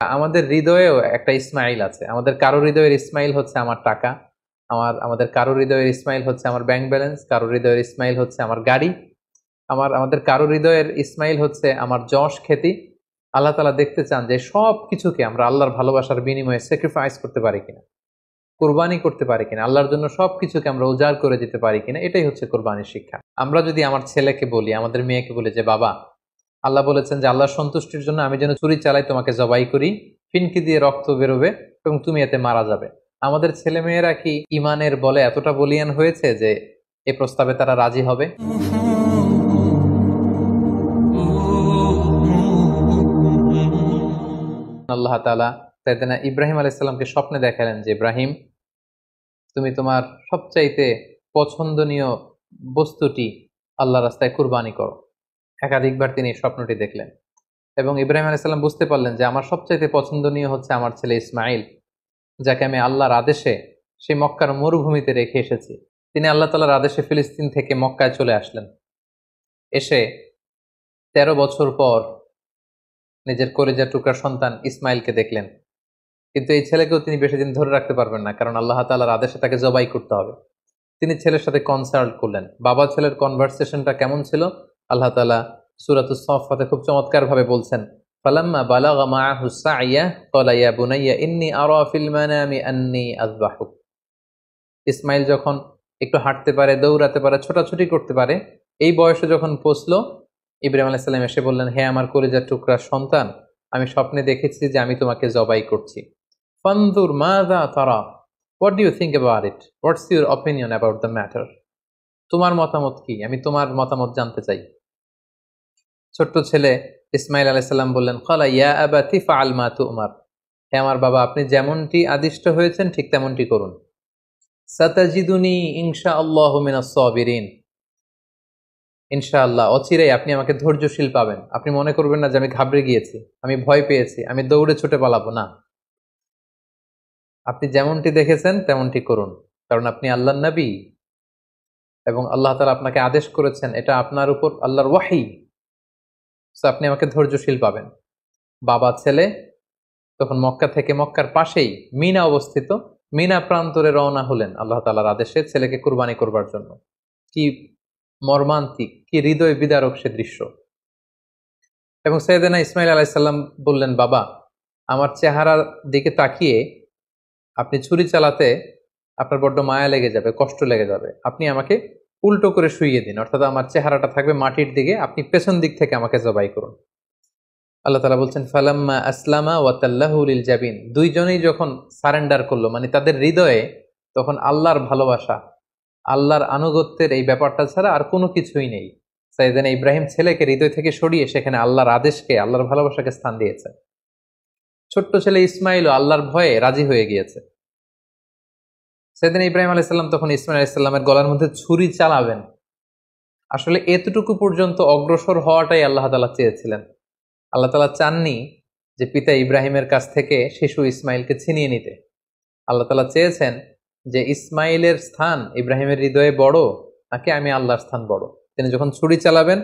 আমাদের হৃদয়েও একটা ইসমাইল আছে। আমাদের কারো হৃদয়ের ইসমাইল হচ্ছে আমার টাকা, আমাদের কারো হৃদয়ের ইসমাইল হচ্ছে আমার ব্যাংক ব্যালেন্স, কারো হৃদয়ের ইসমাইল হচ্ছে আমার গাড়ি, আমাদের কারো হৃদয়ের ইসমাইল হচ্ছে আমার যশ খ্যাতি। আল্লাহ তাআলা দেখতে চান যে সব কিছুকে আমরা আল্লাহর ভালোবাসার বিনিময়ে স্যাক্রিফাইস করতে পারি কিনা, কোরবানি করতে পারি কিনা, আল্লাহর জন্য সবকিছুকে আমরা উজাড় করে দিতে পারি কিনা। এটাই হচ্ছে কোরবানির শিক্ষা। আমরা যদি আমার ছেলেকে বলি, আমাদের মেয়েকে বলি যে বাবা, আল্লাহ বলেছেন যে আল্লাহর সন্তুষ্টির জন্য আমি যেন ছুরি চালাই, তোমাকে জবাই করি, ফিনকি দিয়ে রক্ত বেরোবে এবং তুমি এতে মারা যাবে। আমাদের ছেলে মেয়েরা কি ইমানের বলে এতটা বলিয়ান হয়েছে যে এ প্রস্তাবে তারা রাজি হবে? আল্লাহ তাআলা সাইয়েদনা ইব্রাহিম আলাইহিস সালামকে স্বপ্নে দেখালেন যে ইব্রাহিম, তুমি তোমার সবচাইতে পছন্দনীয় বস্তুটি আল্লাহ রাস্তায় কুরবানি করো। একাধিকবার তিনি এই স্বপ্নটি দেখলেন এবং ইব্রাহিম আলাইহিস সালাম বুঝতে পারলেন যে আমার সবচাইতে পছন্দনীয় হচ্ছে আমার ছেলে ইসমাইল, যাকে আমি আল্লাহর আদেশে সেই মক্কার মরুভূমিতে রেখে এসেছি। তিনি আল্লাহ তাআলার আদেশে ফিলিস্তিন থেকে মক্কায় চলে আসলেন। এসে ১৩ বছর পর নিজের কলিজার টুকরা সন্তান ইসমাইলকে দেখলেন। কিন্তু এই ছেলেকেও তিনি বেশি দিন ধরে রাখতে পারবেন না, কারণ আল্লাহ তাআলার আদেশে তাকে জবাই করতে হবে। তিনি ছেলের সাথে কনসাল্ট করলেন। বাবা ছেলের কনভারসেশনটা কেমন ছিল আল্লাহ তাআলা সূরাতুস সাফফাতে খুব চমৎকার ভাবে বলছেন, ফালাম্মা বালাগা মাআহু সাইয়া ক্বালা ইয়া বুনাইয়া ইন্নী আরা ফিল মানামি আন্নী আযবাহুক। ইসমাইল যখন একটু হাঁটতে পারে, দৌড়াতে পারে, ছোটাছুটি করতে পারে, এই বয়সে যখন পৌঁছলো, ইব্রাহিম আলাইহিস সালাম এসে বললেন, হে আমার কলিজার টুকরা সন্তান, আমি স্বপ্নে দেখেছি যে আমি তোমাকে জবাই করছি। ফানজুর মাযা তারা, what do you think about it, what's your opinion about the matter, তোমার মতামত কি, আমি তোমার মতামত জানতে চাই। ছোট্ট ছেলে ইসমাইল আলাইহিস সালাম বললেন, ক্বালা ইয়া আবাতি ফাআল মা তু'মার, হে আমার বাবা, আপনি যেমনটি আদিষ্ট হয়েছেন ঠিক তেমনটি করুন। সাতাজিদুনি ইনশাআল্লাহু মিনাস সাবিরিন, ইনশাআল্লাহ অচিরেই আপনি আমাকে ধৈর্যশীল পাবেন। আপনি মনে করবেন না যে আমি ঘাবড়ে গিয়েছি, আমি ভয় পেয়েছি, আমি দৌড়ে ছুটে পালাবো না। আপনি যেমনটি দেখেছেন তেমনটি করুন, কারণ আপনি আল্লাহর নবী এবং আল্লাহ তাআলা আপনাকে আদেশ করেছেন, এটা আপনার উপর আল্লাহর ওয়াহী। সো আপনি আমাকে ধৈর্যশীল পাবেন। বাবা ছেলে তখন মক্কা থেকে, মক্কার পাশেই মিনা অবস্থিত, মিনা প্রান্তরে রওনা হলেন আল্লাহ তাআলার আদেশে ছেলেকে কুরবানি করবার জন্য। কি মর্মান্তিক, কি হৃদয় বিদারক সে দৃশ্য। এবং সাইয়েদনা ইসমাইল আলাইহিস সালাম বললেন, বাবা, আমার চেহারার দিকে তাকিয়ে আপনি ছুরি চালাতে আপনার বড্ড মায়া লেগে যাবে, কষ্ট লেগে যাবে। আপনি আমাকে উল্টো করে শুইয়ে দিন, অর্থাৎ আমার চেহারাটা থাকবে মাটির দিকে, আপনি পেছন দিক থেকে আমাকে জবাই করুন। আল্লাহ তাআলা বলছেন, ফালাম্মা আসলামা ওয়া তাল্লাহু লিল জাবিন, দুইজনেই যখন সারেন্ডার করলো, মানে তাদের হৃদয়ে তখন আল্লাহর ভালোবাসা, আল্লাহর আনুগত্যের এই ব্যাপারটা ছাড়া আর কোনো কিছুই নেই। সাইয়েদনা ইব্রাহিম ছেলেকে হৃদয় থেকে সরিয়ে সেখানে আল্লাহর আদেশকে, আল্লাহর ভালোবাসাকে স্থান দিয়েছে। ছোট্ট ছেলে ইসমাইলও আল্লাহর ভয়ে রাজি হয়ে গিয়েছে। সাইয়েদনা ইব্রাহিম আলাইহিস সালাম তখন ইসমাইল আলাইহিস সালামের গলার মধ্যে ছুরি চালাবেন, আসলে এতটুকু পর্যন্ত অগ্রসর হওয়াটাই আল্লাহ তাআলা চেয়েছিলেন। আল্লাহ তাআলা চাননি যে পিতা ইব্রাহিমের কাছ থেকে শিশু ইসমাইলকে ছিনিয়ে নিতে। আল্লাহ তাআলা চেয়েছেন যে ইসমাইলের স্থান ইব্রাহিমের হৃদয়ে বড় নাকি আমি আল্লাহর স্থান বড়। তিনি যখন ছুরি চালাবেন,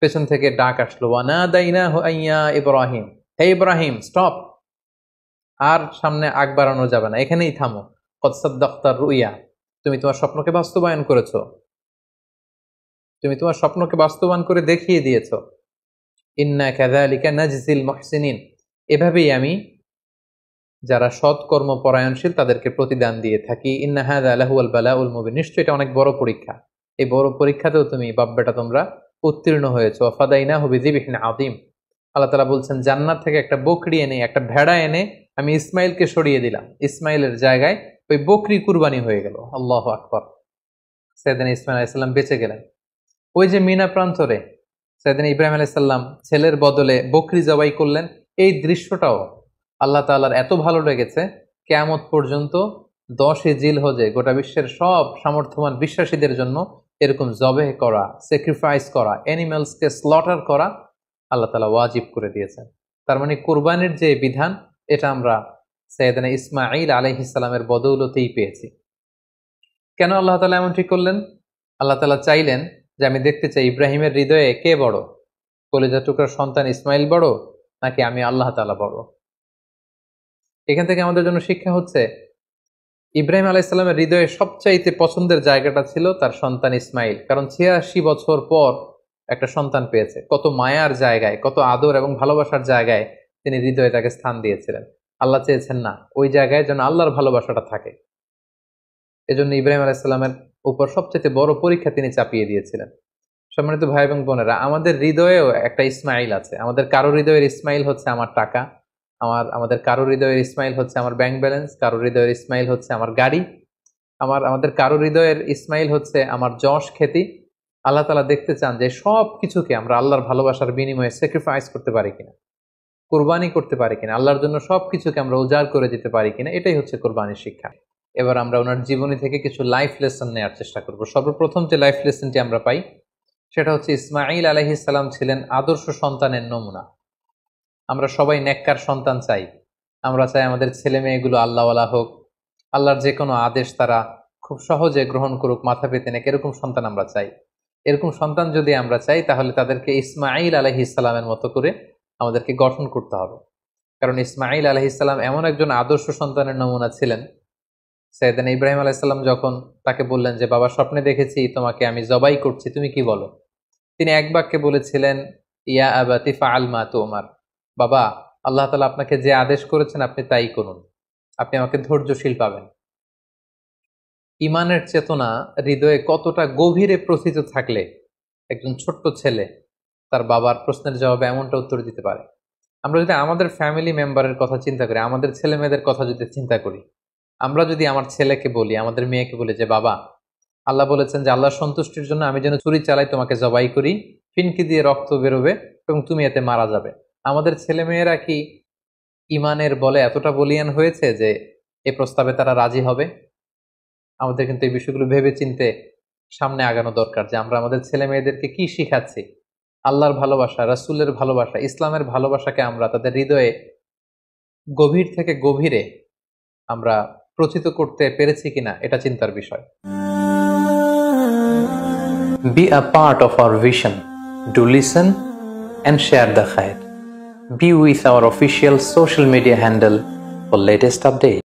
পেছন থেকে ডাক আসলো, ওয়ানাদাইনাহু আইয়া ইব্রাহিম, হে ইব্রাহিম, স্টপ, আর সামনে আগ বাড়ানো যাবে না, এখানেই থামো। কদ সাদ্দাকতার রুইয়া, তুমি তোমার স্বপ্নকে বাস্তবায়ন করেছো, তুমি তোমার স্বপ্নকে বাস্তবায়ন করে দেখিয়ে দিয়েছো। ইন্না কাযালিকা নাজজিল মুহসিনিন, এভাবেই আমি যারা সৎকর্ম পরায়ণশীল তাদেরকে প্রতিদান দিয়ে থাকি। ইন্না হাযা লাহুয়াল বালাউল মুবিন, নিশ্চয়ই এটা অনেক বড় পরীক্ষা। এই বড় পরীক্ষাতেও তুমি বাপ বেটা তোমরা উত্তীর্ণ হয়েছো। ফাদাইনাহু বিযিবহিন আযীম, আল্লাহ তাআলা বলছেন জান্নাত থেকে একটা বকরি এনে, একটা ভেড়া এনে আমি ইসমাইলকে সরিয়ে দিলাম, ইসমাইলের জায়গায় ওই বকরি কুরবানি হয়ে গেল। আল্লাহু আকবার। সাইয়েদনা ইসমাইল আলাইহিস সালাম বেঁচে গেলেন। ওই যে মিনা প্রান্তরে সাইয়েদনা ইব্রাহিম আলাইহিস সালাম ছেলের বদলে বকরি জবাই করলেন, এই দৃশ্যটাও আল্লাহ তাআলার এত ভালো লেগেছে, কিয়ামত পর্যন্ত 10 জিলহজে গোটা বিশ্বের সব সামর্থ্যবান বিশ্বাসীদের জন্য এরকম জবেহ করা, স্যাক্রিফাইস করা, অ্যানিমালসকে স্লটার করা আল্লাহ তাআলা ওয়াজিব করে দিয়েছেন। তার মানে কুরবানির যে বিধান, এটা আমরা সাইয়েদনা ইসমাঈল আলাইহিস সালামের বদৌলতেই পেয়েছি। কেন আল্লাহ তাআলা এমনটি করলেন? আল্লাহ তাআলা চাইলেন যে আমি দেখতে চাই ইব্রাহিমের হৃদয়ে কে বড়, কলিজার টুকরার সন্তান ইসমাইল বড় নাকি আমি আল্লাহ তাআলা বড়। এখান থেকে আমাদের জন্য শিক্ষা হচ্ছে ইব্রাহিম আলাইহিসসালামের হৃদয়ে সবচাইতে পছন্দের জায়গাটা ছিল তার সন্তান ইসমাইল, কারণ ৮৬ বছর পর একটা সন্তান পেয়েছে। কত মায়ার জায়গায়, কত আদর এবং ভালোবাসার জায়গায় তিনি হৃদয়ে তাকে স্থান দিয়েছিলেন। আল্লাহ চেয়েছেন না ওই জায়গায় যেন আল্লাহর ভালোবাসাটা থাকে। এজন্য ইব্রাহিম আলাইহিসসালামের উপর সবচেয়ে বড় পরীক্ষা তিনি চাপিয়ে দিয়েছিলেন। সম্মানিত ভাই এবং বোনেরা, আমাদের হৃদয়েও একটা ইসমাইল আছে। আমাদের কারো হৃদয়ের ইসমাইল হচ্ছে আমার টাকা, আমাদের কারো হৃদয়ের ইসমাইল হচ্ছে আমার ব্যাংক ব্যালেন্স, কারো হৃদয়ের ইসমাইল হচ্ছে আমার গাড়ি, আমাদের কারো হৃদয়ের ইসমাইল হচ্ছে আমার যশ খ্যাতি। আল্লাহ তাআলা দেখতে চান যে সব কিছুকে আমরা আল্লাহর ভালোবাসার বিনিময়ে স্যাক্রিফাইস করতে পারি কিনা, কোরবানি করতে পারি কিনা, আল্লাহর জন্য সবকিছুকে আমরা উজাড় করে দিতে পারি কিনা। এটাই হচ্ছে কোরবানির শিক্ষা। এবার আমরা ওনার জীবনী থেকে কিছু লাইফ লেসন নেওয়ার চেষ্টা করব। সর্বপ্রথম যে লাইফ লেসনটি আমরা পাই সেটা হচ্ছে ইসমাঈল আলাইহিস সালাম ছিলেন আদর্শ সন্তানের নমুনা। আমরা সবাই নেককার সন্তান চাই। আমরা চাই আমাদের ছেলে মেয়েগুলো আল্লাহওয়ালা হোক, আল্লাহর যে কোনো আদেশ তারা খুব সহজে গ্রহণ করুক, মাথা পেতে নেক, এরকম সন্তান আমরা চাই। এরকম সন্তান যদি আমরা চাই তাহলে তাদেরকে ইসমাঈল আলাইহিস সালামের মতো করে আমাদেরকে গঠন করতে হবে। কারণ ইসমাঈল আলাইহিস সালাম এমন একজন আদর্শ সন্তানের নমুনা ছিলেন। সাইয়েদনা ইব্রাহিম আলাইহিস সালাম যখন তাকে বললেন যে বাবা স্বপ্নে দেখেছি তোমাকে আমি জবাই করছি, তুমি কি বলো? তিনি এক বাক্যে বলেছিলেন, ইয়া আবাতি ফাআল মা তুমার। বাবা, আল্লাহ তাআলা আপনাকে যে আদেশ করেছেন আপনি তাই করুন, আপনি আমাকে ধৈর্যশীল পাবেন। ইমানের চেতনা হৃদয়ে কতটা গভীরে প্রথিত থাকলে একজন ছোট্ট ছেলে তার বাবার প্রশ্নের জবাবে এমনটা উত্তর দিতে পারে। আমরা যদি আমাদের ফ্যামিলি মেম্বারের কথা চিন্তা করি, আমাদের ছেলে মেয়েদের কথা যদি চিন্তা করি, আমরা যদি আমার ছেলেকে বলি, আমাদের মেয়েকে বলি যে বাবা, আল্লাহ বলেছেন যে আল্লাহর সন্তুষ্টির জন্য আমি যেন ছুরি চালাই, তোমাকে জবাই করি, ফিনকি দিয়ে রক্ত বেরোবে এবং তুমি এতে মারা যাবে। আমাদের ছেলে মেয়েরা কি ইমানের বলে এতটা বলিয়ান হয়েছে যে এই প্রস্তাবে তারা রাজি হবে? আমাদের কিন্তু এই বিষয়গুলো ভেবে চিনতে সামনে আগানো দরকার যে আমরা আমাদের ছেলে মেয়েদেরকে কি শিখাচ্ছি। আল্লাহর ভালোবাসা, রাসূলের ভালোবাসা, ইসলামের ভালোবাসাকে আমরা তাদের হৃদয়ে গভীর থেকে গভীরে আমরা প্রচিত করতে পেরেছি কিনা এটা চিন্তার বিষয়। Be a part of our vision. Do listen and share the khair. Be with our official social media handle for latest updates.